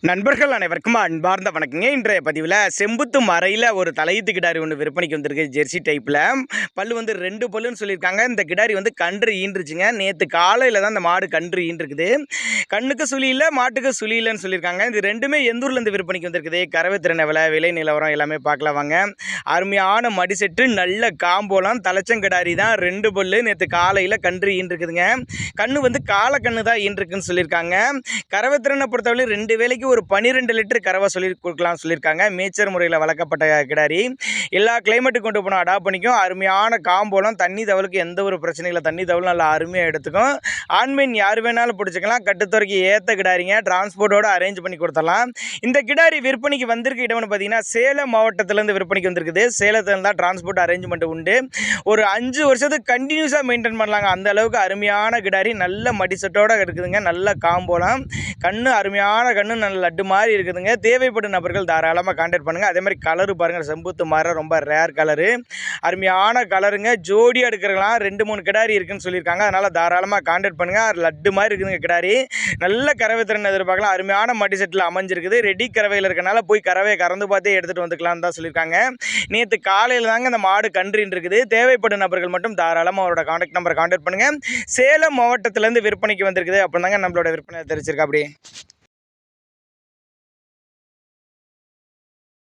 நண்பர்கள் அனைவருக்கும் அன்பார்ந்த வணக்கங்க. இன்றைய பதிவில் செம்புத்து மறையில் ஒரு தலையீத்து கிடாரி ஒன்று விற்பனைக்கு வந்திருக்கு. ஜெர்சி டைப்பில் பல்லு வந்து 2 பல்லுன்னு சொல்லியிருக்காங்க. இந்த கிடாரி வந்து கன்று ஈன்றுச்சுங்க. நேற்று காலையில் தான் இந்த மாடு கன்று ஈன்றுக்குது. கண்ணுக்கு சுழி இல்லை, மாட்டுக்கு சுழி இல்லைன்னு சொல்லியிருக்காங்க. இது ரெண்டுமே எந்தூர்லேருந்து விற்பனைக்கு வந்திருக்குது. கறவை திறன் எவ்வளோ, விலை நிலவரம் எல்லாமே பார்க்கலாம் வாங்க. அருமையான மடிசெட்டு, நல்ல காம்போலாம், தலைச்சங்கிடாரி தான், 2 பல்லு. நேற்று காலையில் கன்று ஈன்றுக்குதுங்க. கண்ணு வந்து காலை கண்ணு தான் ஈன்றுக்குன்னு சொல்லியிருக்காங்க. கறவை திறனை பொறுத்தவரை 2 வேளைக்கு ஒரு 12 லிட்டர் கறவை சொல்லி கொடுக்கலாம்னு சொல்லியிருக்காங்க. மேய்ச்சல் முறையில் வளர்க்கப்பட்ட கிடாரி. எல்லா கிளைமேட்டுக்கு கொண்டு போனால் அடாப்ட் பண்ணிக்கும். அருமையான காம்போலாம், தண்ணி தவளுக்கு எந்த ஒரு பிரச்சனையும் இல்லை. தண்ணி தவளும் நல்லா அருமையாக எடுத்துக்கும். ஆண்மீன் யார் வேணாலும் பிடிச்சிக்கலாம். கட்டுத்துறைக்கு ஏற்ற கிடாரிங்க. டிரான்ஸ்போர்ட்டோடு அரேஞ்ச் பண்ணி கொடுத்துடலாம். இந்த கிடாரி விற்பனைக்கு வந்திருக்க இடம்னு பார்த்தீங்கன்னா சேலம் மாவட்டத்திலேருந்து விற்பனைக்கு வந்திருக்குது. சேலத்தில் தான் டிரான்ஸ்போர்ட் அரேஞ்ச்மெண்ட் உண்டு. ஒரு 5 வருஷத்துக்கு கண்டினியூஸாக மெயின்டைன் பண்ணலாங்க. அந்த அளவுக்கு அருமையான கிடாரி. நல்ல மடிசட்டோடு இருக்குதுங்க. நல்ல காம்போலாம், கண்ணு அருமையான கண்ணு, நல்ல லட்டு மாதிரி இருக்குதுங்க. தேவைப்படும் நபர்கள் தாராளமாக கான்டாக்ட் பண்ணுங்கள். அதே மாதிரி கலரு பாருங்கள், செம்புத்து மரம் ரொம்ப ரேர் கலரு, அருமையான கலருங்க. ஜோடியாக எடுக்கிறலாம் 2-3 கிடாரி இருக்குன்னு சொல்லியிருக்காங்க. அதனால் தாராளமாக கான்டாக்ட் பண்ணுங்கள். லட்டு மாதிரி இருக்குதுங்க கிடாரி. நல்ல கறவை திறன் எதிர்பார்க்கலாம். அருமையான மடி செட்டில் அமைஞ்சிருக்குது. ரெடி கறவையில் இருக்கனால போய் கறவையை கறந்து பார்த்தே எடுத்துகிட்டு வந்துக்கலான்னு தான் சொல்லியிருக்காங்க. நேற்று காலையில் தாங்க இந்த மாடு கன்றின்னு இருக்குது. தேவைப்படும் நபர்கள் மட்டும் தாராளமாக அவரோட கான்டாக்ட் நம்பரை கான்டாக்ட் பண்ணுங்கள். சேலம் மாவட்டத்திலேருந்து விற்பனைக்கு வந்திருக்குது. அப்போ தாங்க நம்மளோட விற்பனை தெரிவிச்சிருக்கா அப்படி.